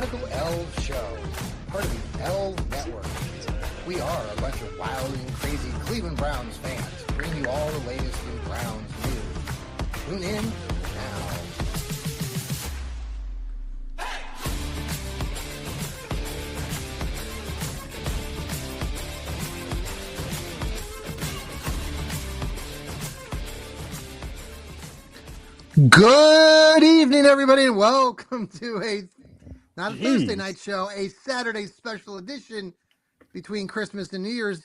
Fanatical Elfz show, part of the Elfz Network. We are a bunch of wild and crazy Cleveland Browns fans, bringing you all the latest in Browns news. Tune in now. Good evening, everybody, and welcome to not a Thursday night show, a Saturday special edition between Christmas and New Year's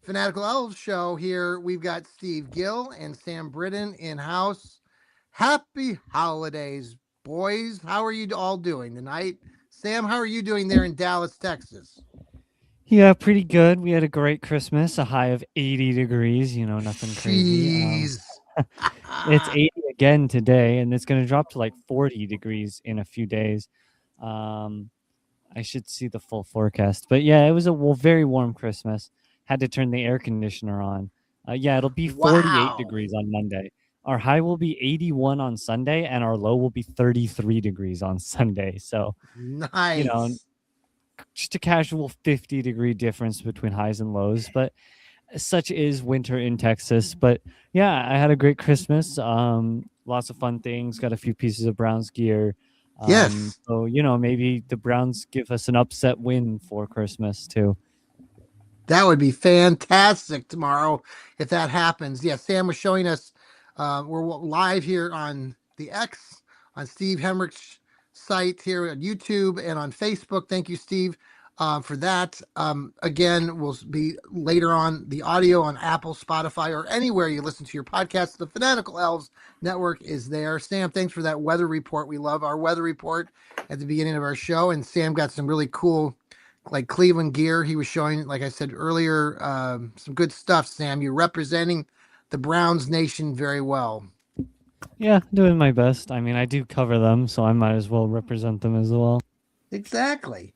Fanatical Elfz show. Here we've got Steve Gill and Sam Britton in house. Happy holidays, boys. How are you all doing tonight? Sam, how are you doing there in Dallas, Texas? Yeah, pretty good. We had a great Christmas, a high of 80 degrees, nothing crazy. It's 80 again today, and it's going to drop to like 40 degrees in a few days. I should see the full forecast. But yeah, it was a very warm Christmas. Had to turn the air conditioner on. It'll be 48 degrees on Monday. Our high will be 81 on Sunday, and our low will be 33 degrees on Sunday. So, nice. Just a casual 50-degree difference between highs and lows. But such is winter in Texas. But yeah, I had a great Christmas. Lots of fun things. Got a few pieces of Browns gear. Yes. So, maybe the Browns give us an upset win for Christmas too. That would be fantastic tomorrow if that happens. Yeah, Sam was showing us. We're live here on the X, on Steve Hemrich's site here on YouTube and on Facebook. Thank you, Steve, for that. Again, we'll be later on the audio on Apple, Spotify, or anywhere you listen to your podcast. The Fanatical Elfz Network is there. Sam, thanks for that weather report. We love our weather report at the beginning of our show. And Sam got some really cool, like Cleveland gear. He was showing, like I said earlier, some good stuff, Sam. You're representing the Browns nation very well. Yeah, doing my best. I mean, I do cover them, so I might as well represent them as well. Exactly.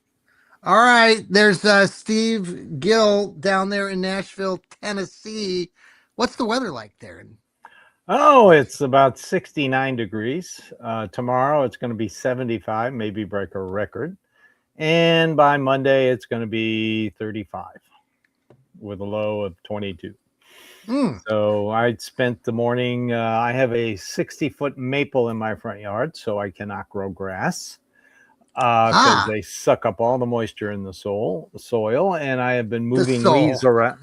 All right, there's Steve Gill down there in Nashville, Tennessee. What's the weather like there? Oh, it's about 69 degrees. Tomorrow it's going to be 75, maybe break a record. And by Monday it's going to be 35 with a low of 22. So I spent the morning, I have a 60-foot maple in my front yard, so I cannot grow grass. Because they suck up all the moisture in the soil, and I have been moving leaves around,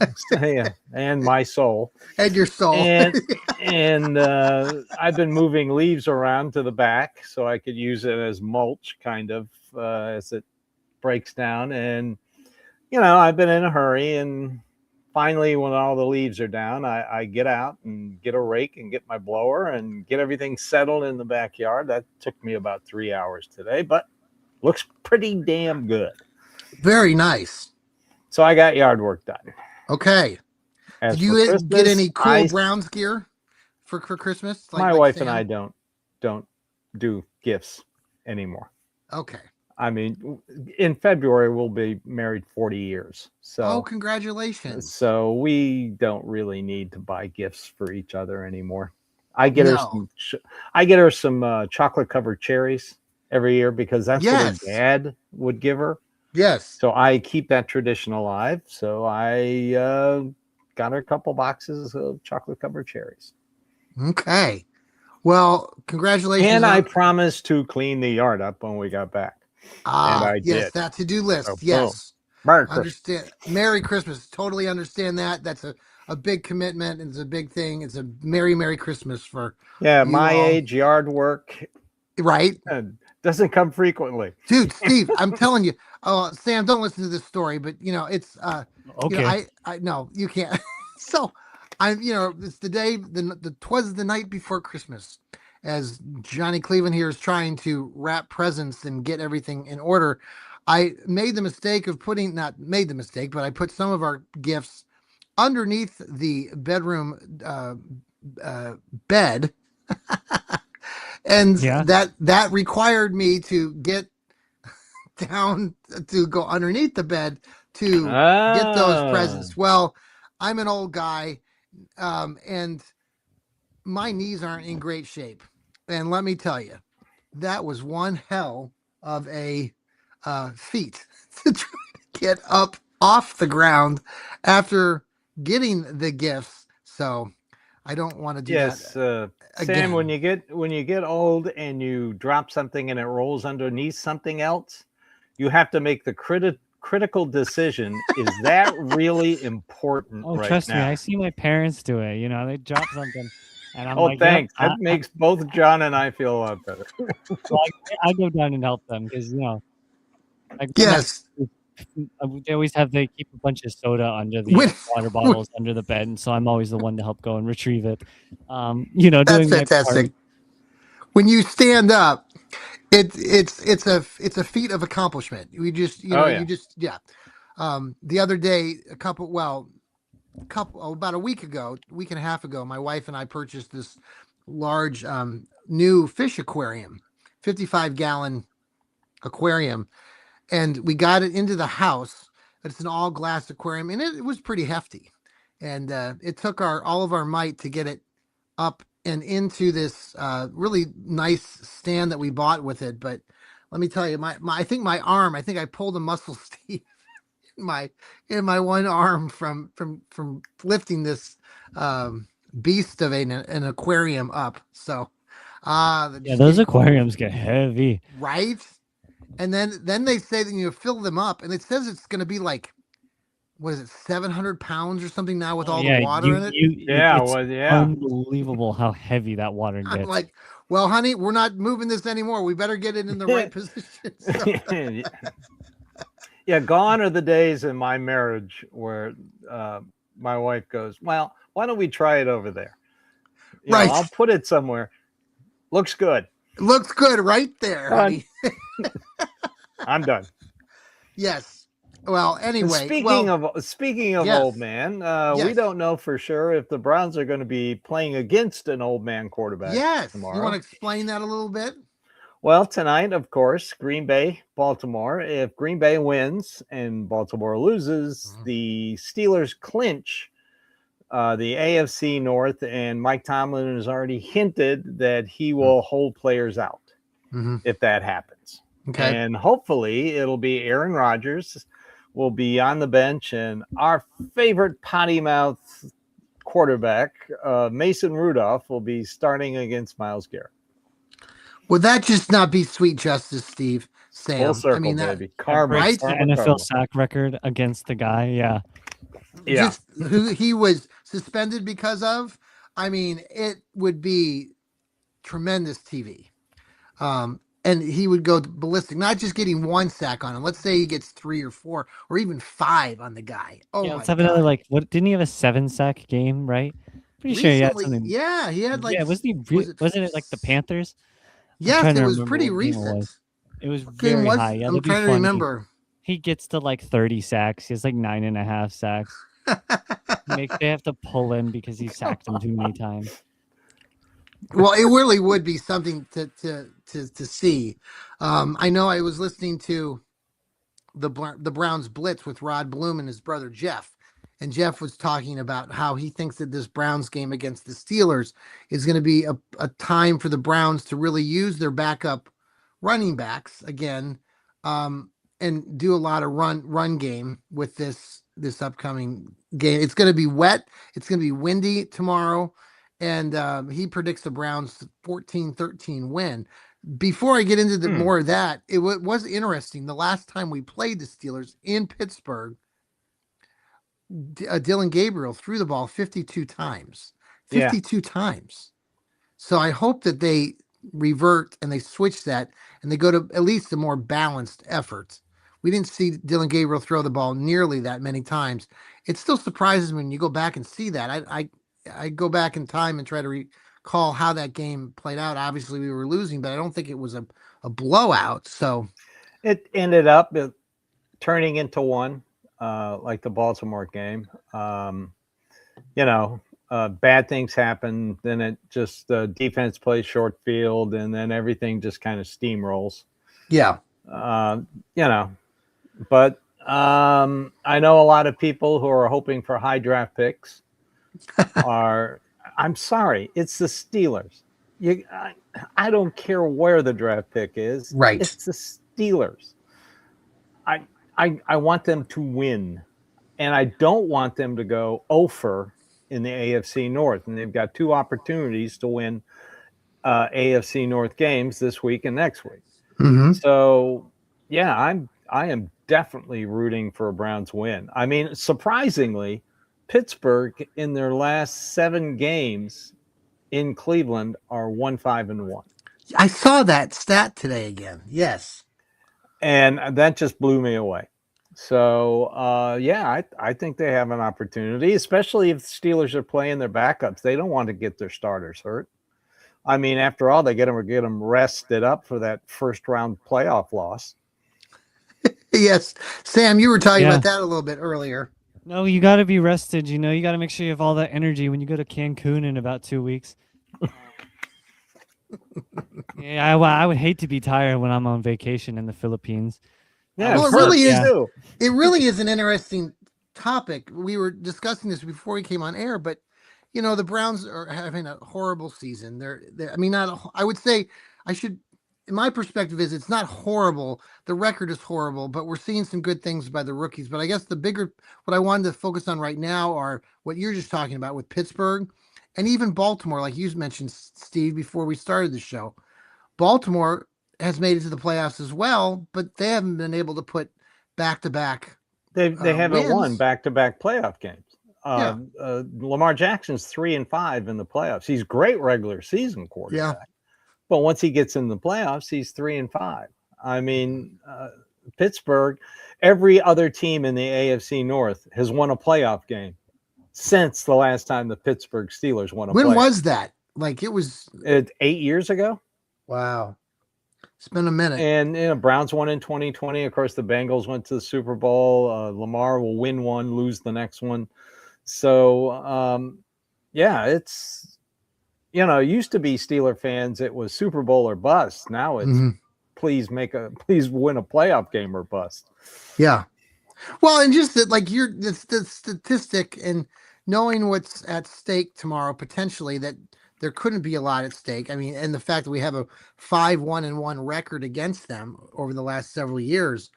and my soul, and your soul, and I've been moving leaves around to the back so I could use it as mulch, kind of as it breaks down. And I've been in a hurry, and finally, when all the leaves are down, I get out and get a rake and get my blower and get everything settled in the backyard. That took me about 3 hours today, but looks pretty damn good. Very nice. So I got yard work done. Okay. Did you get any cool Browns gear for Christmas? My wife and I don't do gifts anymore. Okay. I mean, in February, we'll be married 40 years. So, congratulations. So we don't really need to buy gifts for each other anymore. I get her some chocolate covered cherries every year because that's what her dad would give her. Yes. So I keep that tradition alive. So I got her a couple boxes of chocolate covered cherries. Okay. Well, congratulations. And I promised to clean the yard up when we got back. And I did. That to-do list. So, yes. Merry Christmas. Merry Christmas. Totally understand that. That's a big commitment. It's a big thing. It's a Merry Christmas for my age, yard work. Right. Doesn't come frequently. Dude, Steve, I'm telling you. Oh, Sam, don't listen to this story, but it's okay. I no, you can't. So it's the day, twas the night before Christmas, as Johnny Cleveland here is trying to wrap presents and get everything in order. I made the mistake of but I put some of our gifts underneath the bedroom bed. And that required me to get down to go underneath the bed to get those presents. Well, I'm an old guy, and my knees aren't in great shape. And let me tell you, that was one hell of a feat to try to get up off the ground after getting the gifts. So I don't want to do that Sam, again. when you get old and you drop something and it rolls underneath something else, you have to make the critical decision: is that really important Oh, right trust me, now? I see my parents do it. You know, they drop something, and I'm Oh, like, "Yep." thanks. That makes both John and I feel a lot better. Well, I go down and help them because like Yes. they keep a bunch of soda under the When, water when- bottles under the bed, and so I'm always the one to help go and retrieve it. that's Doing my part. fantastic. When you stand up, it's a feat of accomplishment. We just Oh yeah. yeah. The other day, about a week and a half ago, my wife and I purchased this large new fish aquarium, 55-gallon aquarium, and we got it into the house. It's an all glass aquarium, and it was pretty hefty, and it took all of our might to get it up and into this really nice stand that we bought with it. But let me tell you, I think my arm, I think I pulled a muscle, Steve, in my one arm from lifting this beast of an aquarium up. So Yeah, those aquariums get heavy. Right. And then they say that you fill them up, and it says it's going to be like, what is it, 700 pounds or something now with all the water in it? It's unbelievable how heavy that water gets. I'm like, well, honey, we're not moving this anymore. We better get it in the right position. So. Yeah, gone are the days in my marriage where my wife goes, well, why don't we try it over there? Right. I'll put it somewhere. Looks good. Looks good right there, honey. I'm done. Yes. Well, anyway. Speaking of yes. old man, we don't know for sure if the Browns are going to be playing against an old man quarterback tomorrow. You want to explain that a little bit? Well, tonight, of course, Green Bay, Baltimore. If Green Bay wins and Baltimore loses, the Steelers clinch the AFC North, and Mike Tomlin has already hinted that he will hold players out if that happens. Okay. And hopefully it'll be Aaron Rodgers will be on the bench, and our favorite potty mouth quarterback, Mason Rudolph, will be starting against Myles Garrett. Would that just not be sweet justice, Steve? Sam. Full circle, baby. Karma, right? karma, NFL sack record against the guy. Yeah. Just who he was suspended because of. I mean, it would be tremendous TV. And he would go ballistic, not just getting one sack on him. Let's say he gets 3 or 4 or even 5 on the guy. Oh, yeah, let's have another, what didn't he have a 7-sack game, right? Pretty sure he had something. Yeah, he had like. Yeah, wasn't it like the Panthers? Yes, it was pretty recent. It was very high. Yeah, I'm trying to remember. He gets to like 30 sacks. He has like 9.5 sacks. They have to pull him because he sacked him too many times. Well, it really would be something to see. I know I was listening to the Browns Blitz with Rod Bloom and his brother Jeff, and Jeff was talking about how he thinks that this Browns game against the Steelers is going to be a time for the Browns to really use their backup running backs again, and do a lot of run game with this upcoming game. It's going to be wet. It's going to be windy tomorrow. And he predicts the Browns 14-13 win. Before I get into more of that, it was interesting. The last time we played the Steelers in Pittsburgh, Dylan Gabriel threw the ball 52 times. 52 times. So I hope that they revert and they switch that and they go to at least a more balanced effort. We didn't see Dylan Gabriel throw the ball nearly that many times. It still surprises me when you go back and see that. I go back in time and try to recall how that game played out. Obviously, we were losing, but I don't think it was a blowout. So it ended up turning into one, like the Baltimore game. Bad things happen. Then it just the defense plays short field, and then everything just kind of steamrolls. Yeah. But I know a lot of people who are hoping for high draft picks. I'm sorry, it's the Steelers. I don't care where the draft pick is. Right. It's Steelers. I want them to win, and I don't want them to go over in the AFC North. And they've got 2 opportunities to win AFC North games this week and next week. Mm-hmm. So yeah, I am definitely rooting for a Browns win. I mean, surprisingly, Pittsburgh in their last 7 games in Cleveland are 1-5-1. I saw that stat today again. Yes. And that just blew me away. So, yeah, I think they have an opportunity, especially if the Steelers are playing their backups. They don't want to get their starters hurt. I mean, after all, they get them rested up for that first round playoff loss. Yes. Sam, you were talking about that a little bit earlier. No, you got to be rested. You got to make sure you have all that energy when you go to Cancun in about 2 weeks. Yeah, I would hate to be tired when I'm on vacation in the Philippines. Yeah, well, it really is. It really is an interesting topic. We were discussing this before we came on air, but the Browns are having a horrible season. They're I mean, not. I would say in my perspective, it's not horrible. The record is horrible, but we're seeing some good things by the rookies. But I guess what I wanted to focus on right now are what you're just talking about with Pittsburgh and even Baltimore, like you mentioned, Steve, before we started the show. Baltimore has made it to the playoffs as well, but they haven't been able to put back-to-back. They haven't won back-to-back playoff games. Lamar Jackson's 3-5 in the playoffs. He's great regular season quarterback. Yeah. But once he gets in the playoffs, he's 3-5. I mean, Pittsburgh, every other team in the AFC North has won a playoff game since the last time the Pittsburgh Steelers won a playoff. When was that? Like it was 8 years ago. Wow. It's been a minute. And Browns won in 2020. Of course, the Bengals went to the Super Bowl. Lamar will win one, lose the next one. So, yeah, it's, used to be Steeler fans. It was Super Bowl or bust. Now it's please win a playoff game or bust. Yeah. Well, and just that, like the statistic and knowing what's at stake tomorrow, potentially that there couldn't be a lot at stake. I mean, and the fact that we have a 5-1-1 record against them over the last several years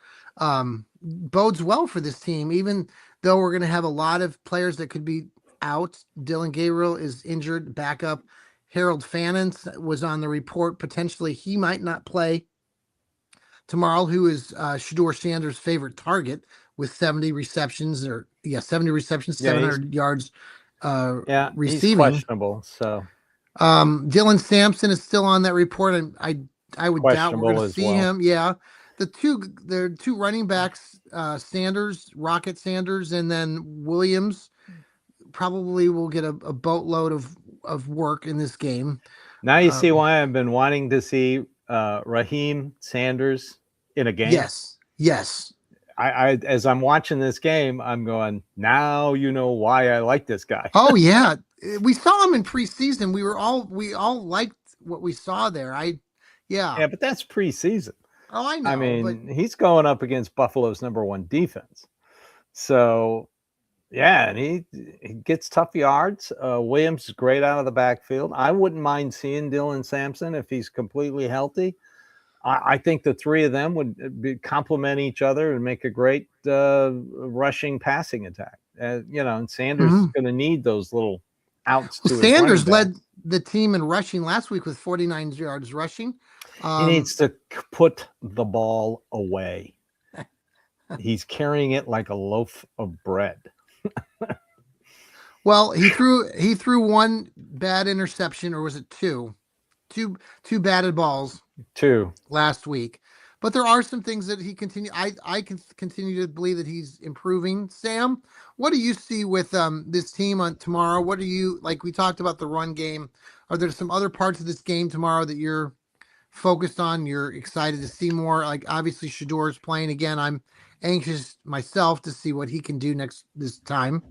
bodes well for this team, even though we're going to have a lot of players that could be out. Dylan Gabriel is injured, backup. Harold Fannin was on the report. Potentially he might not play tomorrow, who is Shedeur Sanders' favorite target with 70 receptions, 700 yards receiving. He's questionable, so. Dylan Sampson is still on that report, and I would doubt we're going to see him. Yeah, the two running backs, Rocket Sanders, and then Williams, probably will get a boatload of work in this game. Now you see why I've been wanting to see Raheem Sanders in a game. Yes. I as I'm watching this game, I'm going, now you know why I like this guy. Oh yeah. We saw him in preseason. We all liked what we saw there. Yeah, but that's preseason. Oh, I know. I mean, he's going up against Buffalo's #1 defense. So, yeah, and he gets tough yards. Williams is great out of the backfield. I wouldn't mind seeing Dylan Sampson if he's completely healthy. I think the three of them would complement each other and make a great rushing passing attack. And Sanders is going to need those little outs. Sanders led the team in rushing last week with 49 yards rushing. He needs to put the ball away. He's carrying it like a loaf of bread. Well, he threw one bad interception, or was it two batted balls? Two last week. But there are some things that he continue. I can continue to believe that he's improving. Sam, what do you see with this team on tomorrow? What do you like? We talked about the run game. Are there some other parts of this game tomorrow that you're focused on? You're excited to see more? Like obviously Shedeur is playing again. I'm anxious myself to see what he can do this time.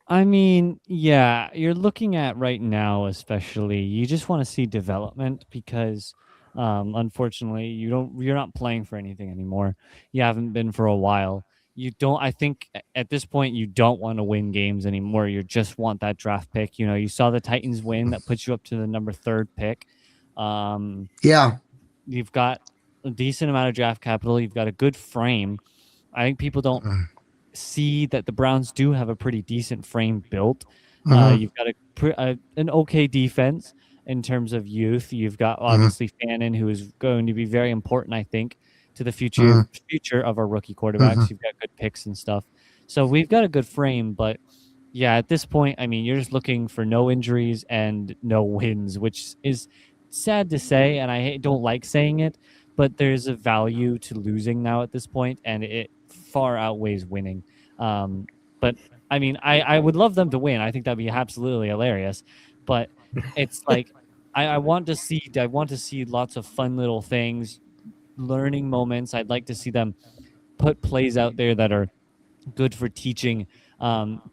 I mean, yeah, you're looking at right now, especially, you just want to see development because unfortunately you're not playing for anything anymore. You haven't been for a while. I think at this point you don't want to win games anymore. You just want that draft pick. You saw the Titans win, that puts you up to the number 3 pick. Yeah. You've got a decent amount of draft capital. You've got a good frame. I think people don't see that the Browns do have a pretty decent frame built. You've got an okay defense in terms of youth. You've got obviously Fannin, who is going to be very important, I think, to the future of our rookie quarterbacks. You've got good picks and stuff. So we've got a good frame, but yeah, at this point, I mean, you're just looking for no injuries and no wins, which is sad to say, and I don't like saying it, but there's a value to losing now at this point, and it far outweighs winning. But I mean, I would love them to win. I think that'd be absolutely hilarious. But it's like I want to see lots of fun little things, learning moments. I'd like to see them put plays out there that are good for teaching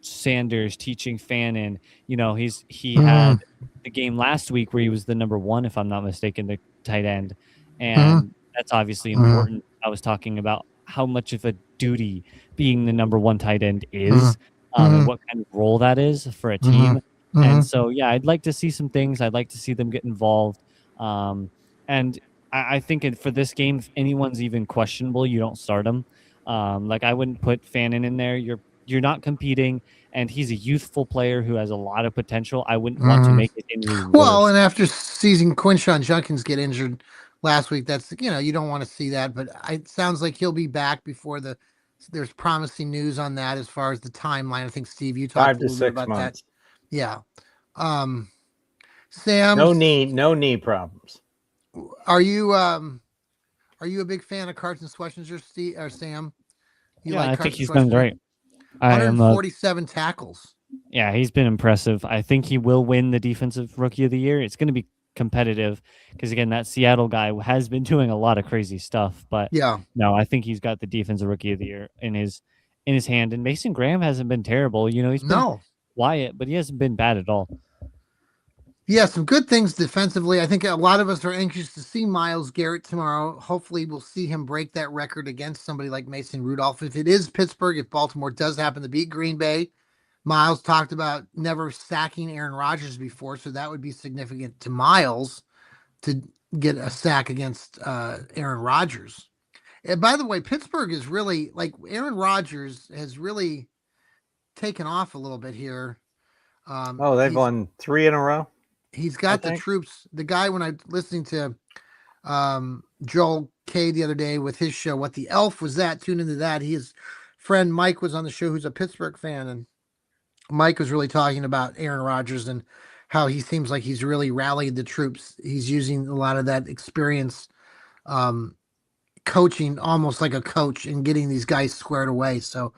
Sanders, teaching Fannin. You know, he had the game last week where he was the number 1, if I'm not mistaken, the tight end, and that's obviously important. I was talking about how much of a duty being the number 1 tight end is, and what kind of role that is for a team. And so, yeah, I'd like to see some things. I'd like to see them get involved. And I think for this game, if anyone's even questionable, you don't start them. Like I wouldn't put Fannin in there. You're not competing, and he's a youthful player who has a lot of potential. I wouldn't want to make it injury worse. Well, and after seeing Quinshon Judkins get injured last week, that's you don't want to see that. But it sounds like he'll be back before there's promising news on that as far as the timeline. I think Steve, you talked 5 a to little 6 bit about months. that. Yeah. Sam, no knee problems. Are you a big fan of Carson Schwarzenegger, Steve or Sam? I think he's done great. 147 tackles. Yeah, he's been impressive. I think he will win the Defensive Rookie of the Year. It's going to be competitive because, again, that Seattle guy has been doing a lot of crazy stuff. But no, I think he's got the Defensive Rookie of the Year in his hand. And Mason Graham hasn't been terrible. He's been quiet, but he hasn't been bad at all. Yeah, some good things defensively. I think a lot of us are anxious to see Myles Garrett tomorrow. Hopefully we'll see him break that record against somebody like Mason Rudolph. If it is Pittsburgh, if Baltimore does happen to beat Green Bay, Myles talked about never sacking Aaron Rodgers before, so that would be significant to Myles to get a sack against Aaron Rodgers. And by the way, Pittsburgh is really, like, Aaron Rodgers has really taken off a little bit here. They've won 3 in a row. He's got the troops. The guy, when I listening to Joel K the other day with his show, What the Elf Was That? Tune into that. His friend Mike was on the show, who's a Pittsburgh fan, and Mike was really talking about Aaron Rodgers and how he seems like he's really rallied the troops. He's using a lot of that experience, coaching almost like a coach and getting these guys squared away. So,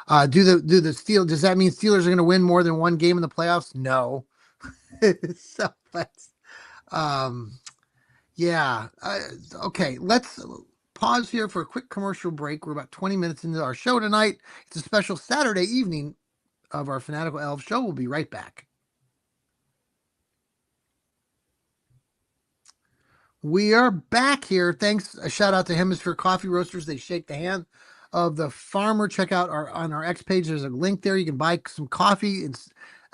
does that mean Steelers are going to win more than one game in the playoffs? No. So let's, okay, let's pause here for a quick commercial break. We're about 20 minutes into our show tonight. It's a special Saturday evening of our Fanatical Elfz show. We'll be right back. We are back here. Thanks. A shout out to Hemisphere Coffee Roasters. They shake the hand of the farmer. Check out on our X page. There's a link there. You can buy some coffee. It's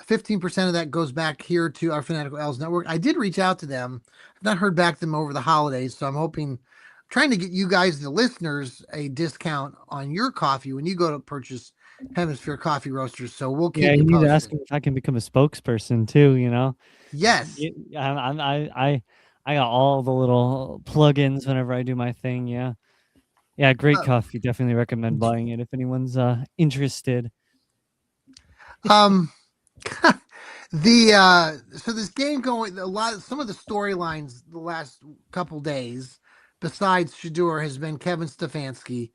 15% of that goes back here to our Fanatical Elfz network. I did reach out to them. I've not heard back to them over the holidays, so I'm trying to get you guys, the listeners, a discount on your coffee when you go to purchase Hemisphere Coffee Roasters. So we'll keep you need posted. to ask me if I can become a spokesperson too. Yes. I got all the little plugins whenever I do my thing. Yeah, great coffee. Definitely recommend buying it if anyone's interested. So this game going some of the storylines the last couple days, besides Shedeur, has been Kevin Stefanski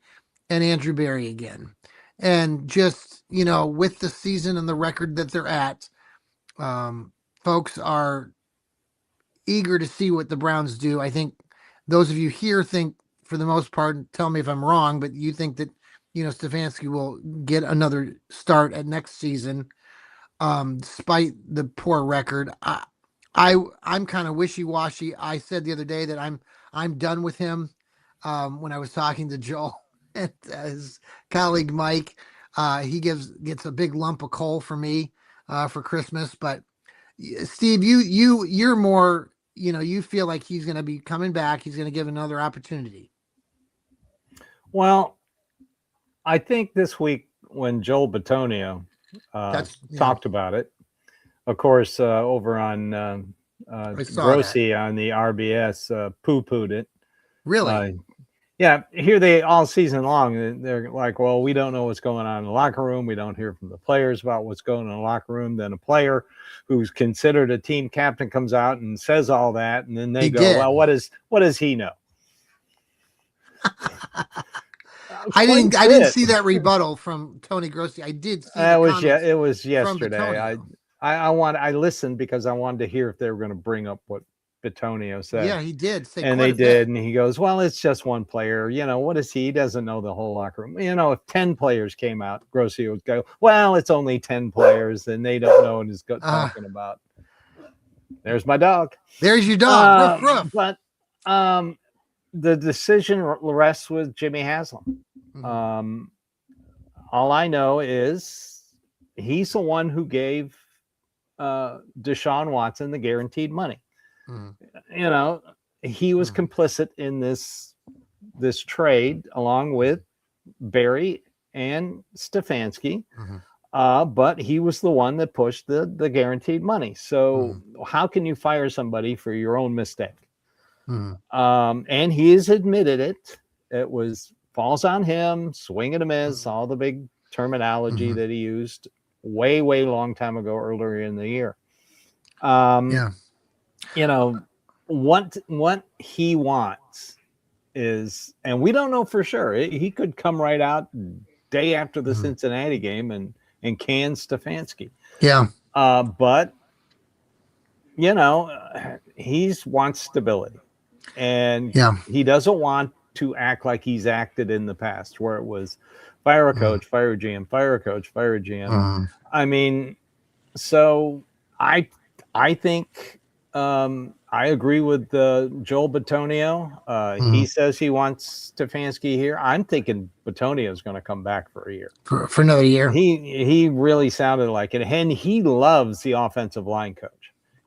and Andrew Berry again. And just, with the season and the record that they're at, folks are eager to see what the Browns do. I think those of you here think, for the most part, tell me if I'm wrong, but you think that, Stefanski will get another start at next season. Despite the poor record, I'm kind of wishy-washy. I said the other day that I'm done with him. When I was talking to Joel and his colleague Mike, he gets a big lump of coal for me for Christmas. But Steve, you're more, you feel like he's going to be coming back. He's going to give another opportunity. Well, I think this week when Joel Bitonio talked about it, of course, over on Grossi on the RBS, poo-pooed it. Really? Yeah, here they all season long, they're like, well, we don't know what's going on in the locker room. We don't hear from the players about what's going on in the locker room. Then a player who's considered a team captain comes out and says all that, and then they go, well, what does he know? I didn't see that rebuttal from Tony Grossi. I did see it was yesterday. I listened because I wanted to hear if they were going to bring up what Bitonio said. Yeah, he did. And they did. And he goes, well, it's just one player. You know, what is he? He doesn't know the whole locker room. You know, if 10 players came out, Grossi would go, well, it's only 10 players and they don't know what he's talking about. There's my dog. There's your dog. Ruff, ruff. But the decision rests with Jimmy Haslam. Mm-hmm. All I know is he's the one who gave Deshaun Watson the guaranteed money. Mm-hmm. You know, he was complicit in this trade along with Barry and Stefanski. Mm-hmm. But he was the one that pushed the guaranteed money. So how can you fire somebody for your own mistake? Mm-hmm. And he has admitted it. It falls on him, swing and a miss, all the big terminology that he used way long time ago, earlier in the year. You know, what he wants is, and we don't know for sure, he could come right out day after the Cincinnati game and can Stefanski. Yeah. But, you know, he wants stability. And he doesn't want to act like he's acted in the past, where it was fire a coach, fire a GM, fire a coach, fire a GM. I mean, so I think I agree with Joel Bitonio. He says he wants Stefanski here. I'm thinking Bitonio is going to come back for a year, for another year. He really sounded like it, and he loves the offensive line coach.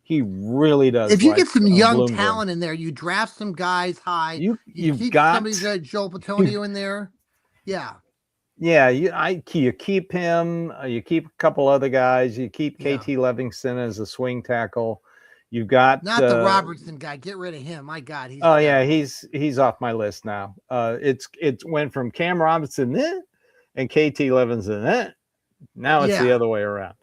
He really does. If you get some young talent in there, you draft some guys high. You keep somebody like Joel Bitonio in there. Yeah. Yeah, you keep him. You keep a couple other guys. You keep KT Livingston as a swing tackle. You've got not the Robertson guy. Get rid of him. My God. He's off my list now. It went from Cam Robinson and KT Livingston now it's the other way around.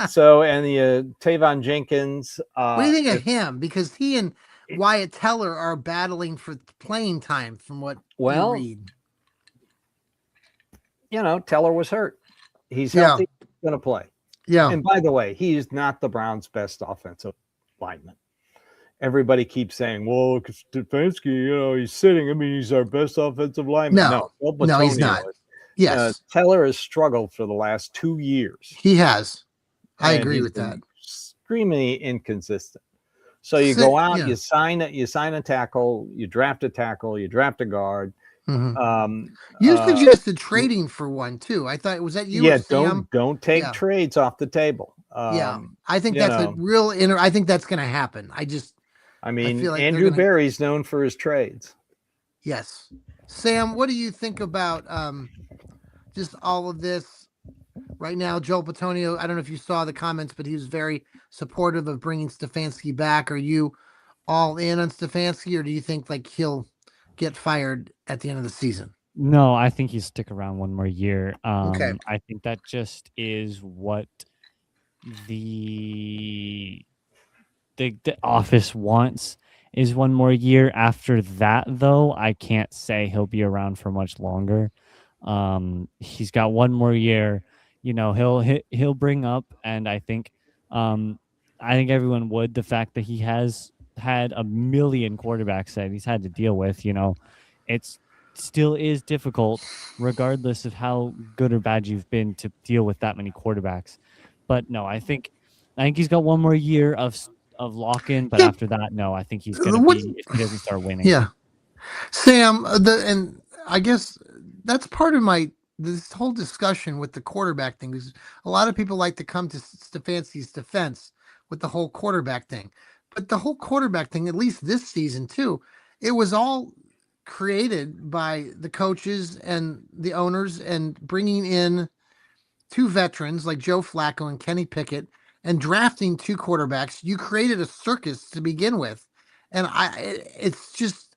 So, and the Tavon Jenkins. What do you think of him? Because he and Wyatt Teller are battling for playing time, from what you read. You know, Teller was hurt. He's healthy. He's going to play. Yeah. And by the way, he's not the Browns' best offensive lineman. Everybody keeps saying, well, Stefanski, you know, he's sitting. I mean, he's our best offensive lineman. No, he's not. Yes. Teller has struggled for the last 2 years. He has. I agree with that. Extremely inconsistent. So you go out, you sign a tackle, you draft a tackle, you draft a guard. You suggested trading for one too. I thought, was that you? Yeah, don't take trades off the table. I think that's a real I think that's going to happen. I feel like Andrew Berry's known for his trades. Yes, Sam, what do you think about just all of this? Right now, Joel Bitonio, I don't know if you saw the comments, but he was very supportive of bringing Stefanski back. Are you all in on Stefanski, or do you think like he'll get fired at the end of the season? No, I think he'll stick around one more year. Okay. I think that just is what the office wants, is one more year. After that, though, I can't say he'll be around for much longer. He's got one more year. You know, he'll bring up, and I think everyone would, the fact that he has had a million quarterbacks that he's had to deal with. You know, it's still is difficult, regardless of how good or bad you've been, to deal with that many quarterbacks. But no, I think he's got one more year of lock-in. But after that, no, I think he's going to be, if he doesn't start winning. Yeah, Sam. And I guess that's part of this whole discussion with the quarterback thing, is a lot of people like to come to Stefanski's defense with the whole quarterback thing. But the whole quarterback thing, at least this season too, it was all created by the coaches and the owners, and bringing in two veterans like Joe Flacco and Kenny Pickett and drafting two quarterbacks. You created a circus to begin with. And it's just,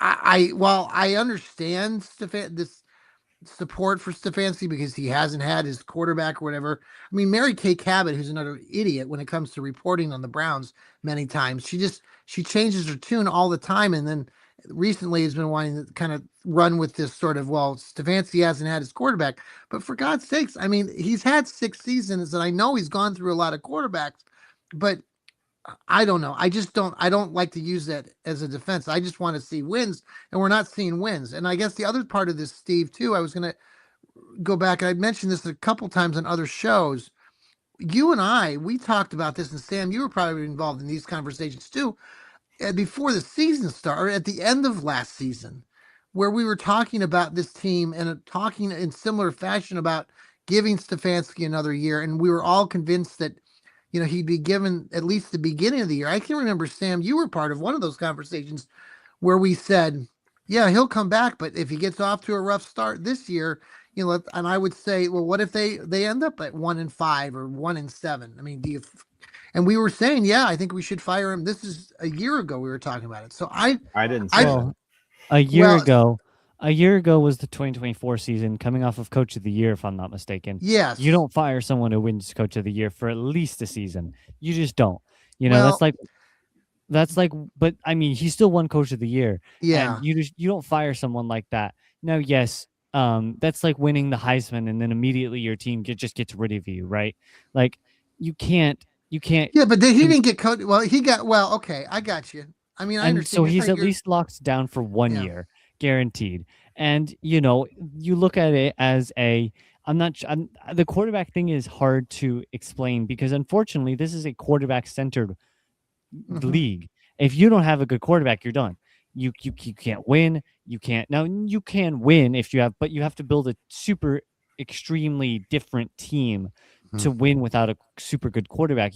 while I understand this support for Stefanski because he hasn't had his quarterback or whatever. I mean, Mary Kay Cabot, who's another idiot when it comes to reporting on the Browns many times, she changes her tune all the time. And then recently has been wanting to kind of run with this sort of, well, Stefanski hasn't had his quarterback. But for God's sakes, I mean, he's had 6 seasons, and I know he's gone through a lot of quarterbacks, but I don't know. I don't like to use that as a defense. I just want to see wins, and we're not seeing wins. And I guess the other part of this, Steve, too, I was going to go back. I mentioned this a couple times on other shows. You and I, we talked about this, and Sam, you were probably involved in these conversations too, before the season started, at the end of last season, where we were talking about this team and talking in similar fashion about giving Stefanski another year. And we were all convinced that, he'd be given at least the beginning of the year. I can remember, Sam, you were part of one of those conversations where we said, yeah, he'll come back, but if he gets off to a rough start this year, and I would say, well, what if they end up at 1-5 or 1-7? I mean, and we were saying, yeah, I think we should fire him. This is a year ago we were talking about it. So I didn't say that. A year ago was the 2024 season, coming off of Coach of the Year, if I'm not mistaken. Yes. You don't fire someone who wins Coach of the Year for at least a season. You just don't. That's like, but I mean, he still won Coach of the Year. Yeah. And you don't fire someone like that. Now, yes, that's like winning the Heisman, and then immediately your team just gets rid of you, right? Like you can't. Yeah, but he didn't get coached. Well, okay, I got you. I mean, I understand. So he's at least locked down for 1 year, guaranteed. And you look at it as the quarterback thing is hard to explain because unfortunately this is a quarterback centered league. If you don't have a good quarterback, you're done. You can't win. You can't. Now you can win but you have to build a super extremely different team to win without a super good quarterback.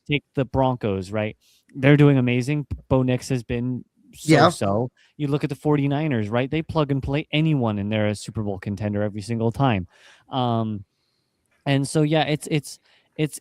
Take the Broncos, right? They're doing amazing. Bo Nix has been so. You look at the 49ers, right? They plug and play anyone and they're a Super Bowl contender every single time. And so, yeah, it's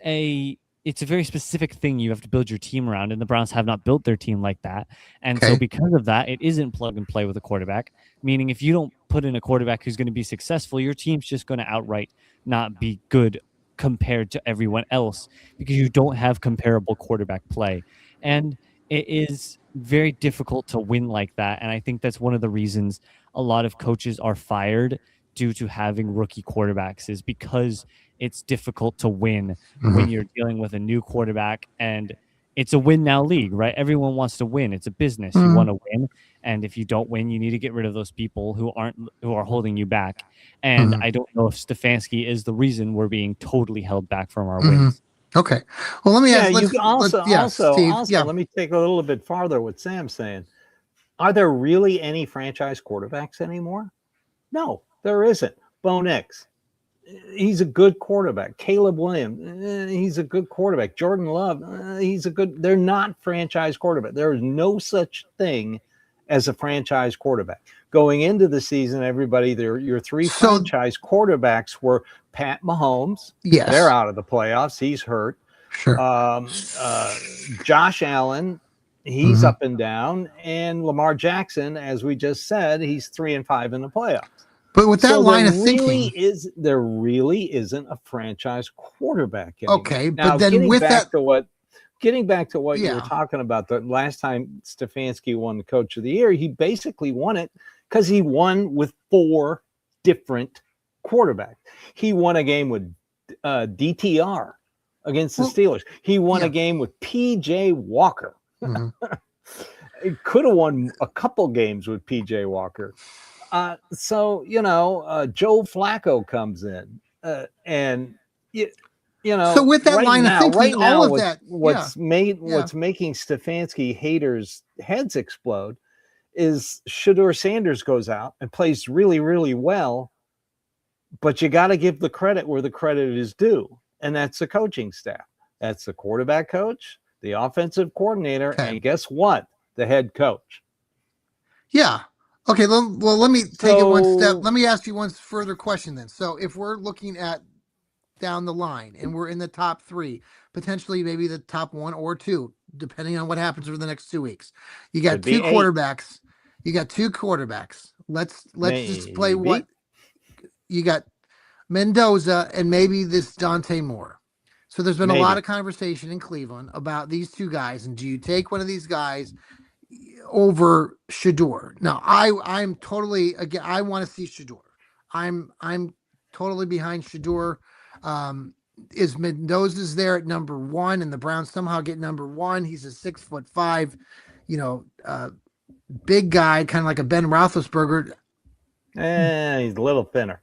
a very specific thing you have to build your team around, and the Browns have not built their team like that. And so because of that, it isn't plug and play with a quarterback, meaning if you don't put in a quarterback who's going to be successful, your team's just going to outright not be good compared to everyone else because you don't have comparable quarterback play. And it is very difficult to win like that. And I think that's one of the reasons a lot of coaches are fired due to having rookie quarterbacks, is because it's difficult to win when you're dealing with a new quarterback, and it's a win now league, right? Everyone wants to win. It's a business. You want to win. And if you don't win, you need to get rid of those people who are holding you back. And I don't know if Stefanski is the reason we're being totally held back from our wins. Okay. Well, let me ask. Let me take a little bit farther what Sam's saying. Are there really any franchise quarterbacks anymore? No, there isn't. Bo Nix, he's a good quarterback. Caleb Williams, he's a good quarterback. Jordan Love, they're not franchise quarterback. There is no such thing as a franchise quarterback. Going into the season, your 3 franchise quarterbacks were Pat Mahomes. Yes. They're out of the playoffs. He's hurt. Sure. Josh Allen, he's up and down. And Lamar Jackson, as we just said, he's 3-5 in the playoffs. But with that line of thinking, there really isn't a franchise quarterback anymore. Okay, now, but then getting back to what you were talking about, the last time Stefanski won the Coach of the Year, he basically won it because he won with 4 different quarterbacks. He won a game with DTR against the Steelers. He won a game with PJ Walker. He could have won a couple games with PJ Walker. So Joe Flacco comes in, and So with that line of thinking, all of that, what's making Stefanski haters' heads explode is Shedeur Sanders goes out and plays really, really well, but you got to give the credit where the credit is due, and that's the coaching staff. That's the quarterback coach, the offensive coordinator, and guess what? The head coach. Yeah. Okay, well, let me take it one step. So Let me ask you one further question then. So, if we're looking at down the line and we're in the top three, potentially maybe the top one or two, depending on what happens over the next 2 weeks, you got could be two 8, quarterbacks. You got two quarterbacks. Let's just play what maybe. you got Mendoza and maybe this Dante Moore. So there's been a lot Maybe. of conversation in Cleveland about these two guys, and do you take one of these guys over Shador? Now, I'm totally again. I want to see Shador. I'm totally behind Shador. Um, is Mendoza's there at number one, and the Browns somehow get number one? He's a 6'5", you know, big guy, kind of like a Ben Roethlisberger. He's a little thinner.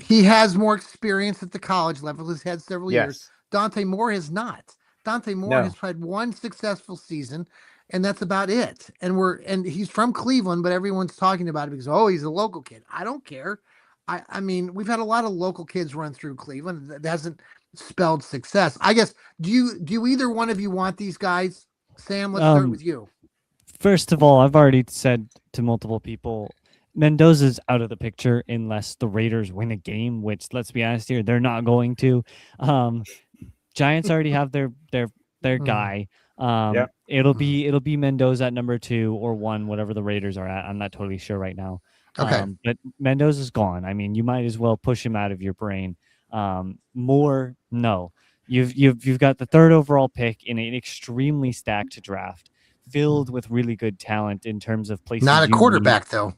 He has more experience at the college level. He's had several years. Yes. Dante Moore has not. Dante Moore No. has had one successful season, and that's about it. And he's from Cleveland, but everyone's talking about it because he's a local kid. I don't care. I mean, we've had a lot of local kids run through Cleveland. That hasn't spelled success. I guess. Do you either one of you want these guys? Sam, let's start with you. First of all, I've already said to multiple people, Mendoza's out of the picture unless the Raiders win a game, which, let's be honest here, they're not going to. Giants already have their guy. Yep. It'll be Mendoza at number 2 or 1, whatever the Raiders are at. I'm not totally sure right now. Okay. But Mendoza's gone. I mean, you might as well push him out of your brain. Moore, no. You've got the 3rd overall pick in an extremely stacked draft, filled with really good talent in terms of places. Not a quarterback though.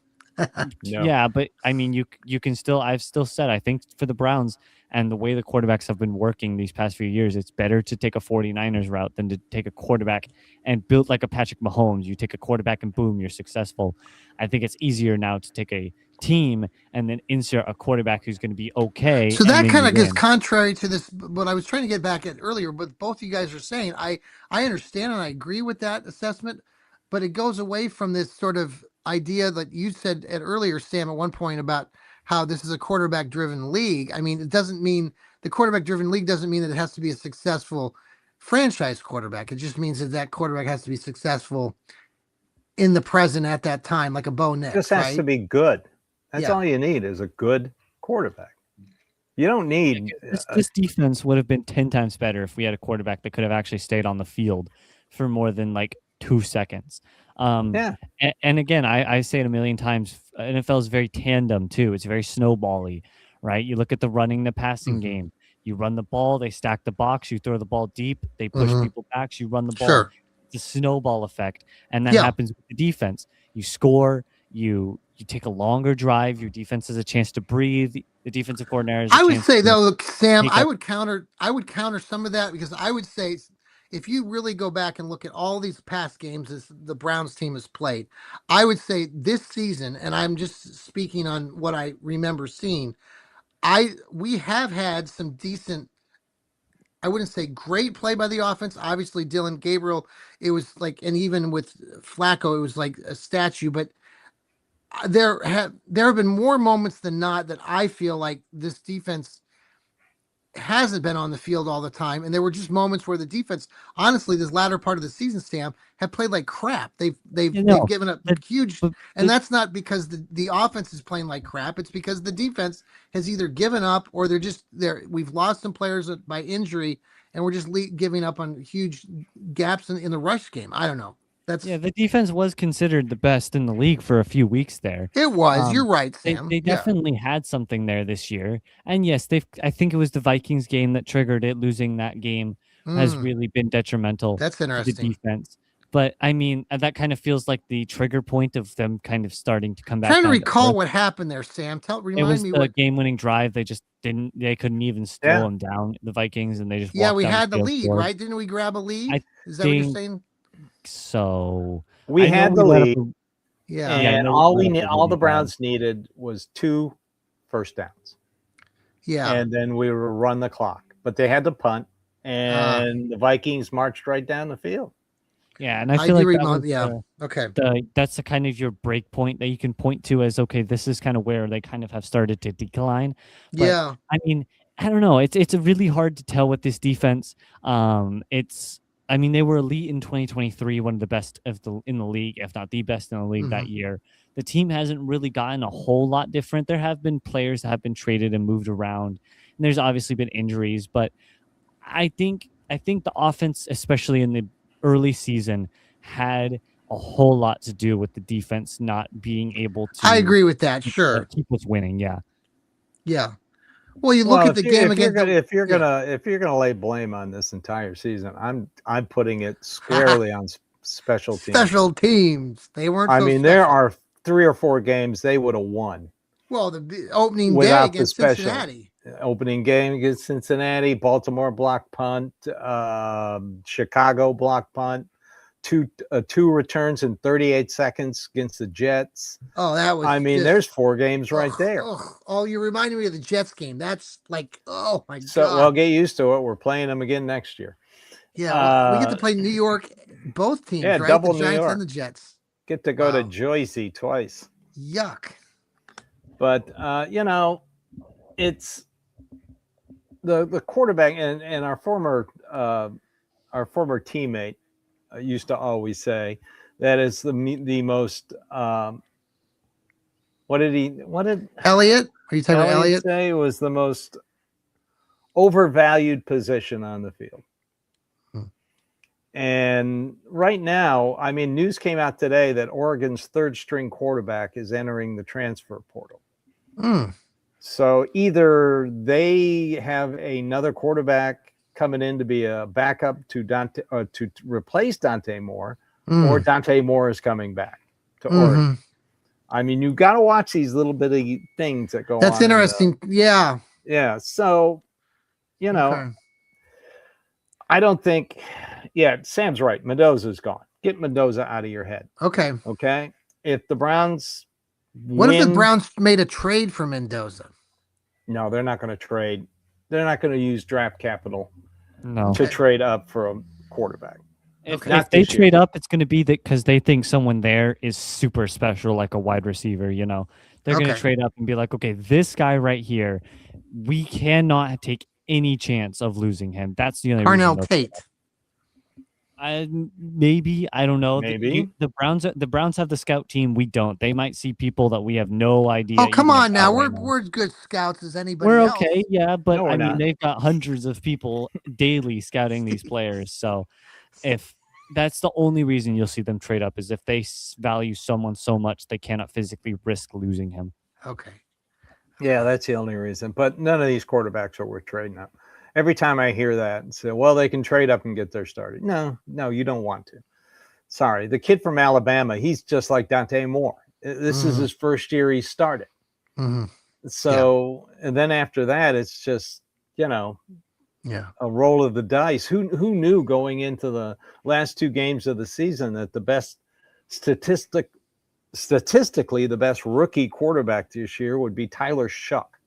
No. Yeah, but I mean, you can still. I've still said I think for the Browns and the way the quarterbacks have been working these past few years, it's better to take a 49ers route than to take a quarterback and build like a Patrick Mahomes. You take a quarterback and boom, you're successful. I think it's easier now to take a team and then insert a quarterback who's going to be okay. So that kind of gets contrary to this, what I was trying to get back at earlier, but both of you guys are saying, I understand and I agree with that assessment, but it goes away from this sort of idea that you said at earlier, Sam, at one point about how this is a quarterback driven league. I mean, it doesn't mean the quarterback driven league doesn't mean that it has to be a successful franchise quarterback. It just means that that quarterback has to be successful in the present at that time, like a Bo Nix. Just has right? to be good. That's all you need is a good quarterback. You don't need this defense would have been 10 times better if we had a quarterback that could have actually stayed on the field for more than like 2 seconds. Yeah. And again, I say it a million times, NFL is very tandem too. It's very snowbally, right? You look at the running, the passing game. You run the ball, they stack the box. You throw the ball deep, they push people back. You run the ball. Sure. It's a snowball effect, and that happens with the defense. You score, you take a longer drive. Your defense has a chance to breathe. The defensive coordinator has a I would chance say to though, Sam, I would counter some of that because I would say if you really go back and look at all these past games as the Browns team has played, I would say this season, and I'm just speaking on what I remember seeing, we have had some decent, I wouldn't say great play by the offense. Obviously, Dylan Gabriel, it was like, and even with Flacco, it was like a statue. But there have been more moments than not that I feel like this defense hasn't been on the field all the time, and there were just moments where the defense, honestly, this latter part of the season, Sam, have played like crap. They've given up huge, and that's not because the offense is playing like crap. It's because the defense has either given up or we've lost some players by injury, and we're just giving up on huge gaps in the rush game. I don't know. The defense was considered the best in the league for a few weeks there. It was. You're right, Sam. They definitely had something there this year. And yes, I think it was the Vikings game that triggered it. Losing that game has really been detrimental to the defense. But I mean, that kind of feels like the trigger point of them kind of starting to come back. Trying to recall what happened there, Sam. Remind me the game-winning drive. They just didn't. They couldn't even slow them down, the Vikings, and they just we had the lead, right? Didn't we grab a lead? Is that what you're saying? So we had the lead, and all the Browns needed was 2 first downs. Yeah, and then we were run the clock, but they had to punt, and the Vikings marched right down the field. Yeah, and I feel that's the kind of your break point that you can point to as okay, this is kind of where they kind of have started to decline. But, I mean, I don't know. It's really hard to tell with this defense. I mean, they were elite in 2023, one of the best in the league, if not the best in the league that year. the team hasn't really gotten a whole lot different. There have been players that have been traded and moved around, and there's obviously been injuries, but I think the offense, especially in the early season, had a whole lot to do with the defense not being able to. I agree with that. Sure, keep us winning. Yeah. Yeah. Well, you look at the game against. If you're gonna lay blame on this entire season, I'm putting it squarely on special teams. Special teams. They weren't. I mean, there are 3 or 4 games they would have won. Well, the opening day against Cincinnati. Opening game against Cincinnati, Baltimore block punt, Chicago block punt, two returns in 38 seconds against the Jets. Oh, that was. I mean, there's 4 games right there. Oh, you reminded me of the Jets game. That's like, oh my god. Well, get used to it. We're playing them again next year. Yeah, we get to play New York, both teams, right? Double the Giants New York. and the Jets. Get to go to Jersey twice. Yuck. But it's the quarterback and our former teammate used to always say that is the most what did Elliott? Are you talking about Elliott? Say was the most overvalued position on the field. And right now, I mean, news came out today that Oregon's 3rd string quarterback is entering the transfer portal. So either they have another quarterback coming in to be a backup to Dante, to replace Dante Moore, or Dante Moore is coming back to Oregon. I mean, you've got to watch these little bitty things that go on. That's interesting. Yeah. So, I don't think. Yeah, Sam's right. Mendoza's gone. Get Mendoza out of your head. Okay. If the Browns what if the Browns made a trade for Mendoza? No, they're not going to trade. They're not going to use draft capital to trade up for a quarterback. If they trade up, it's going to be that because they think someone there is super special, like a wide receiver. They're going to trade up and be like, okay, this guy right here, we cannot take any chance of losing him. That's the only Darnell Tate. Maybe, I don't know. Maybe the Browns have the scout team. We don't. They might see people that we have no idea. Oh, come on now. We're good scouts as anybody We're else. okay, yeah, but no, I mean, they've got hundreds of people daily scouting these players. So if that's the only reason you'll see them trade up is if they value someone so much they cannot physically risk losing him. Okay. Yeah, that's the only reason. But none of these quarterbacks are worth trading up. Every time I hear that and say, well, they can trade up and get their started. No, you don't want to. Sorry. The kid from Alabama, he's just like Dante Moore. This is his first year he started. So, and then after that, it's just, a roll of the dice. Who knew going into the last 2 games of the season that the best statistically, the best rookie quarterback this year would be Tyler Shuck.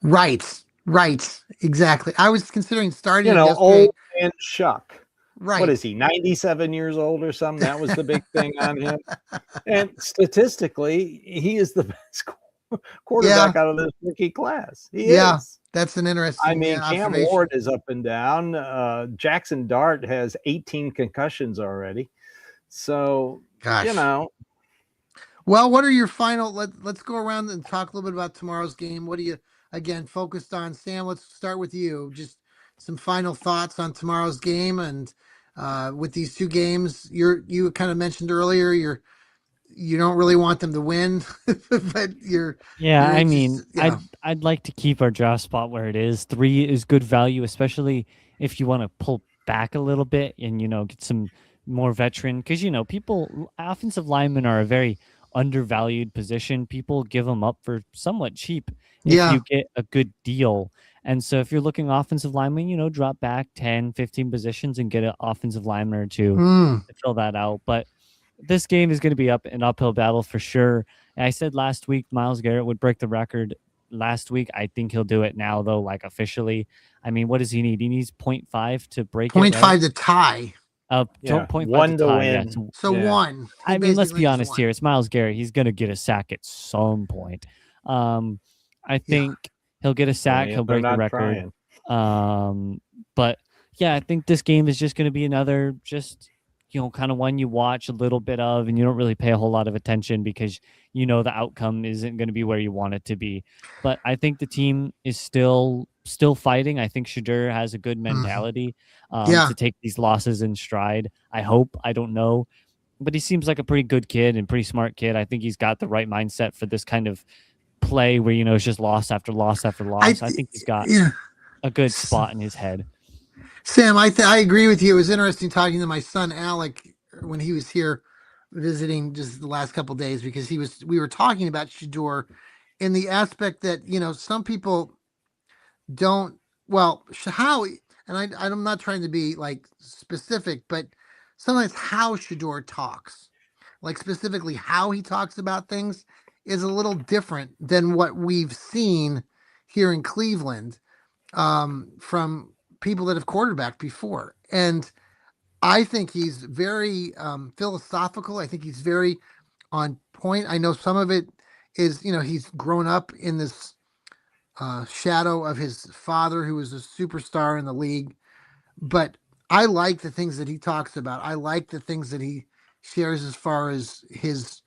Right. Exactly. I was considering starting. Old man Shuck. Right. What is he? 97 years old or something? That was the big thing on him. And statistically, he is the best quarterback out of this rookie class. He is. That's an interesting. I mean, Cam Ward is up and down. Jackson Dart has 18 concussions already. So, Well, what are your final? Let's go around and talk a little bit about tomorrow's game. What are you focused on? Sam, let's start with you. Just some final thoughts on tomorrow's game, and with these 2 games, you kind of mentioned earlier you don't really want them to win, but I'd like to keep our draft spot where it is. 3 is good value, especially if you want to pull back a little bit and get some more veteran, because offensive linemen are a very undervalued position. People give them up for somewhat cheap if you get a good deal. And so if you're looking offensive lineman, drop back 10, 15 positions and get an offensive lineman or 2 to fill that out. But this game is going to be an uphill battle for sure. And I said last week Myles Garrett would break the record last week. I think he'll do it now, though, like officially. I mean, what does he need? He needs 0.5 to break 0.5 to tie. 0.1 to win. Yeah. So 1. I mean, let's be honest here. It's Myles Garrett. He's going to get a sack at some point. I think he'll get a sack. He'll break the record. But yeah, I think this game is just going to be another just kind of one you watch a little bit of and you don't really pay a whole lot of attention because the outcome isn't going to be where you want it to be. But I think the team is still fighting. I think Shadur has a good mentality to take these losses in stride. I hope. I don't know. But he seems like a pretty good kid and pretty smart kid. I think he's got the right mindset for this kind of play where, it's just loss after loss after loss. I think he's got a good spot in his head. Sam, I agree with you. It was interesting talking to my son Alec when he was here visiting just the last couple of days, because we were talking about Shador in the aspect that, some people don't, well, how, and I'm not trying to be like specific, but sometimes how Shador talks, like specifically how he talks about things, is a little different than what we've seen here in Cleveland from people that have quarterbacked before. And I think he's very philosophical. I think he's very on point. I know some of it is, he's grown up in this shadow of his father, who was a superstar in the league. But I like the things that he talks about. I like the things that he shares as far as his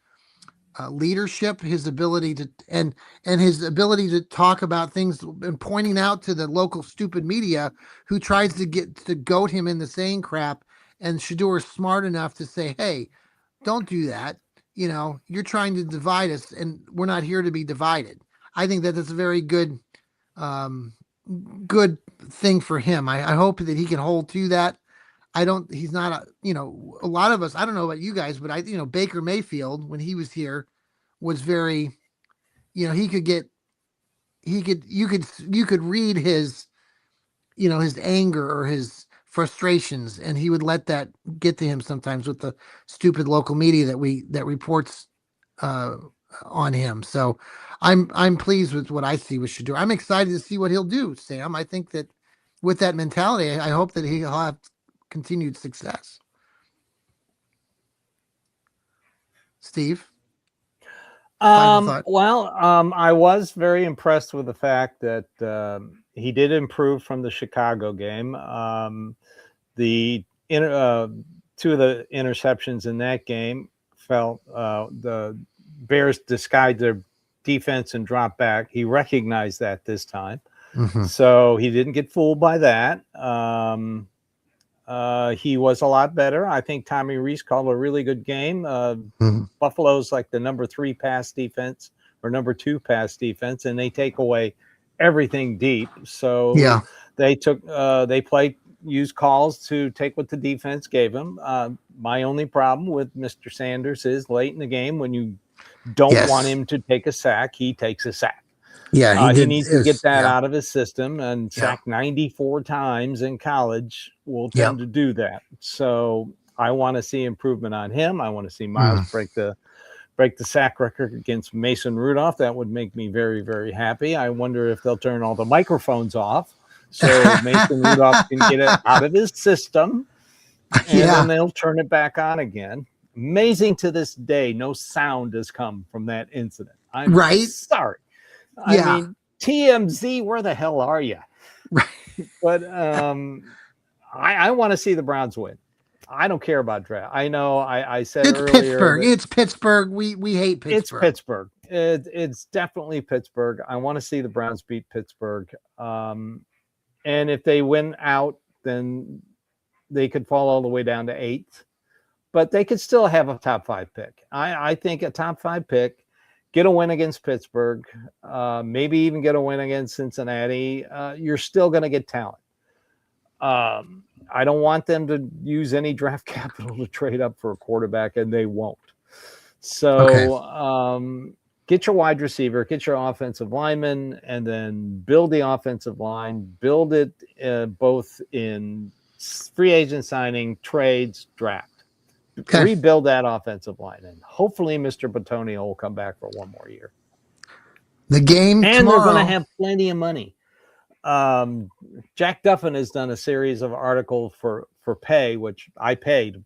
leadership, his ability to, and his ability to talk about things and pointing out to the local stupid media who tries to goat him into saying crap. And Shador is smart enough to say, hey, don't do that. You're trying to divide us, and we're not here to be divided. I think that that's a very good good thing for him. I hope that he can hold to that. He's not a lot of us, I don't know about you guys, but Baker Mayfield, when he was here, was very, you could read his, his anger or his frustrations, and he would let that get to him sometimes with the stupid local media that reports on him. So I'm pleased with what I see with Shador. I'm excited to see what he'll do, Sam. I think that with that mentality, I hope that he'll have continued success. Steve? I was very impressed with the fact that he did improve from the Chicago game. The two of the interceptions in that game felt the Bears disguised their defense and dropped back. He recognized that this time. So he didn't get fooled by that. He was a lot better. I think Tommy Rees called a really good game. Buffalo's like the number 3 pass defense or number 2 pass defense, and they take away everything deep. So they used calls to take what the defense gave them. My only problem with Mr. Sanders is late in the game, when you don't want him to take a sack, he takes a sack. Yeah, he needs to get that out of his system, and sack 94 times in college will tend to do that. So I want to see improvement on him. I want to see Miles break the sack record against Mason Rudolph. That would make me very, very happy. I wonder if they'll turn all the microphones off so Mason Rudolph can get it out of his system, and then they'll turn it back on again. Amazing, to this day, no sound has come from that incident. I'm sorry. I mean, TMZ, where the hell are you? Right. But I want to see the Browns win. I don't care about draft. I know I said it's earlier. Pittsburgh. It's Pittsburgh. We hate Pittsburgh. It's Pittsburgh. It's definitely Pittsburgh. I want to see the Browns beat Pittsburgh. And if they win out, then they could fall all the way down to 8th. But they could still have a top 5 pick. I think a top 5 pick, get a win against Pittsburgh, maybe even get a win against Cincinnati. You're still going to get talent. I don't want them to use any draft capital to trade up for a quarterback, and they won't. So get your wide receiver, get your offensive lineman, and then build the offensive line. Build it both in free agent signing, trades, draft. Rebuild that offensive line, and hopefully Mr. Batonio will come back for one more year. The game and tomorrow. They're going to have plenty of money. Jack Duffin has done a series of articles for pay, which I paid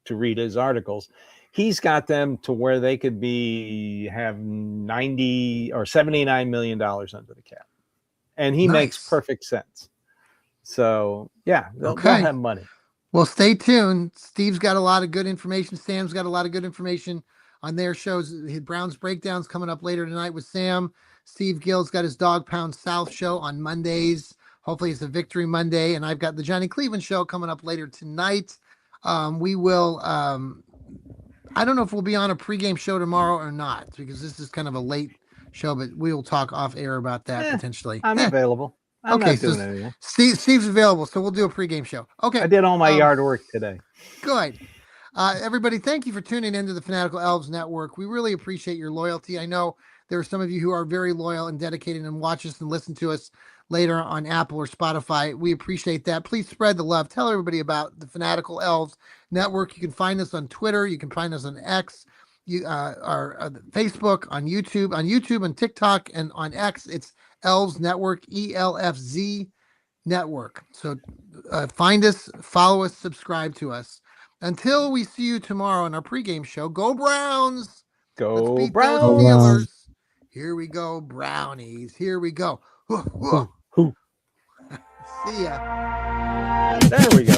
to read his articles. He's got them to where they could have 90 or $79 million under the cap, and he makes perfect sense. So they'll have money. Well, stay tuned. Steve's got a lot of good information. Sam's got a lot of good information on their shows. His Browns Breakdowns coming up later tonight with Sam. Steve Gill's got his Dog Pound South show on Mondays. Hopefully it's a Victory Monday. And I've got the Johnny Cleveland show coming up later tonight. We will, I don't know if we'll be on a pregame show tomorrow or not, because this is kind of a late show, but we will talk off air about that potentially. I'm available. I'm okay, not doing anything. Steve's available, so we'll do a pregame show. Okay. I did all my yard work today. Good. Everybody, thank you for tuning into the Fanatical Elfz Network. We really appreciate your loyalty. I know there are some of you who are very loyal and dedicated and watch us and listen to us later on Apple or Spotify. We appreciate that. Please spread the love. Tell everybody about the Fanatical Elfz Network. You can find us on Twitter. You can find us on X, Facebook, on YouTube and TikTok, and on X. It's Elfz Network, ELFZ Network. So find us, follow us, subscribe to us. Until we see you tomorrow on our pregame show, go Browns! Go Let's beat Browns! those Steelers. Here we go, Brownies. Here we go. Who? See ya. There we go.